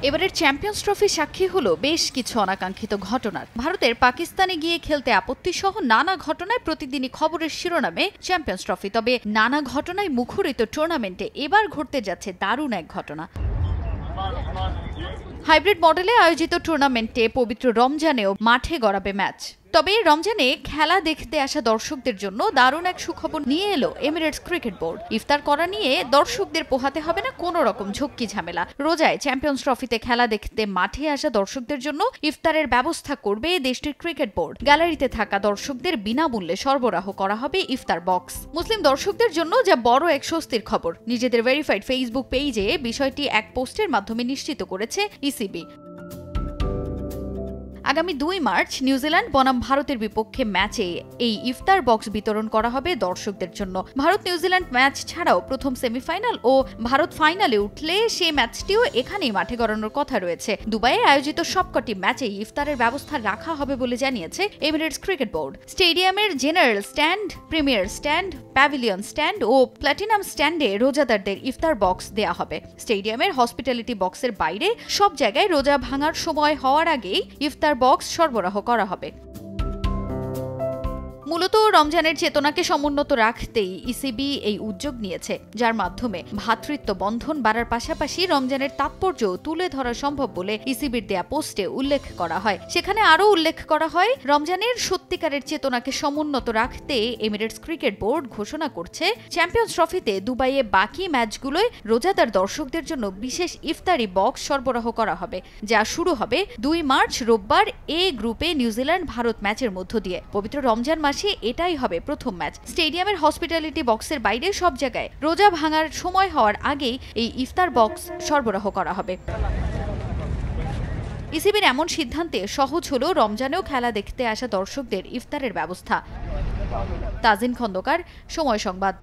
এবারের champions trophy সাক্ষী হলো বেশ কিছু অনাকাঙ্ক্ষিত ঘটনার। ভারতের পাকিস্তানে গিয়ে খেলতে আপত্তি সহ নানা ঘটনায় প্রতিদিনই খবরের শিরোনামে চ্যাম্পিয়ন্স ট্রফি। তবে নানা ঘটনায় মুখরিত টুর্নামেন্টে এবার ঘটতে যাচ্ছে দারুণ এক ঘটনা। হাইব্রিড মডেলে আয়োজিত টুর্নামেন্টে পবিত্র রমজানেও মাঠে গড়াবে ম্যাচ। তবে রমজানে খেলা দেখতে আসা দর্শকদের জন্য দারুণ এক সুখবর নিয়ে এলো এমিরেটস ক্রিকেট বোর্ড। ইফতার করা নিয়ে দর্শকদের পোহাতে হবে না কোনো রকম ঝক্কি ঝামেলা। রোজায় চ্যাম্পিয়ন্স ট্রফিতে খেলা দেখতে মাঠে আসা দর্শকদের জন্য ইফতারের ব্যবস্থা করবে দেশটির ক্রিকেট বোর্ড। গ্যালারিতে থাকা দর্শকদের বিনামূল্যে সরবরাহ করা হবে ইফতার বক্স। মুসলিম দর্শকদের জন্য যা বড় এক স্বস্তির খবর। নিজেদের ভেরিফাইড ফেসবুক পেজে বিষয়টি এক পোস্টের মাধ্যমে নিশ্চিত করেছে ইসিবি। আগামী 2 মার্চ নিউজিল্যান্ড বনাম ভারতের বিপক্ষে ম্যাচে এই ইফতার বক্স বিতরণ করা হবে দর্শকদের জন্য। ভারত নিউজিল্যান্ড ম্যাচ ছাড়াও প্রথম সেমিফাইনাল ও ভারত ফাইনালে উঠলে সেই ম্যাচটিও এখানেই মাঠে গড়ানোর কথা রয়েছে। দুবাইয়ে আয়োজিত সবকটি ম্যাচেই ইফতারের ব্যবস্থা রাখা হবে বলে জানিয়েছে এমিরেটস ক্রিকেট বোর্ড। স্টেডিয়ামের general stand, premier stand, pavilion stand ও প্ল্যাটিনাম স্ট্যান্ডে রোজাদারদের ইফতার বক্স দেয়া হবে। স্টেডিয়ামের হসপিটালিটি বক্সের বাইরে সব জায়গায় রোজা ভাঙার সময় হওয়ার আগেই ইফতার বক্স সরবরাহ করা হবে। মূলত রমজানের চেতনাকে সমুন্নত রাখতেই ইসিবি এই উদ্যোগ নিয়েছে, যার মাধ্যমে ভ্রাতৃত্ব বন্ধন বাড়ার পাশাপাশি রমজানের তাৎপর্য তুলে ধরা সম্ভব বলে ইসিবির দেয়া পোস্টে উল্লেখ করা হয়। সেখানে আরও উল্লেখ করা হয়, রমজানের সত্যিকারের চেতনাকে সমুন্নত রাখতে এমিরেটস ক্রিকেট বোর্ড ঘোষণা করছে চ্যাম্পিয়ন্স ট্রফিতে দুবাইয়ে বাকি ম্যাচগুলোয় রোজাদার দর্শকদের জন্য বিশেষ ইফতারি বক্স সরবরাহ করা হবে, যা শুরু হবে 2 মার্চ রোববার এ গ্রুপে নিউজিল্যান্ড ভারত ম্যাচের মধ্য দিয়ে। পবিত্র রমজান মাসে এটাই হবে প্রথম ম্যাচ। স্টেডিয়ামের হসপিটালিটি বক্সের বাইরে সব জায়গায় রোজা ভাঙার সময় হওয়ার আগেই এই ইফতার বক্স সরবরাহ করা হবে। ইসিবির এমন সিদ্ধান্তে সহজ হলো রমজানেও খেলা দেখতে আসা দর্শকদের ইফতারের ব্যবস্থা। তাজিন খন্দকার, সময় সংবাদ।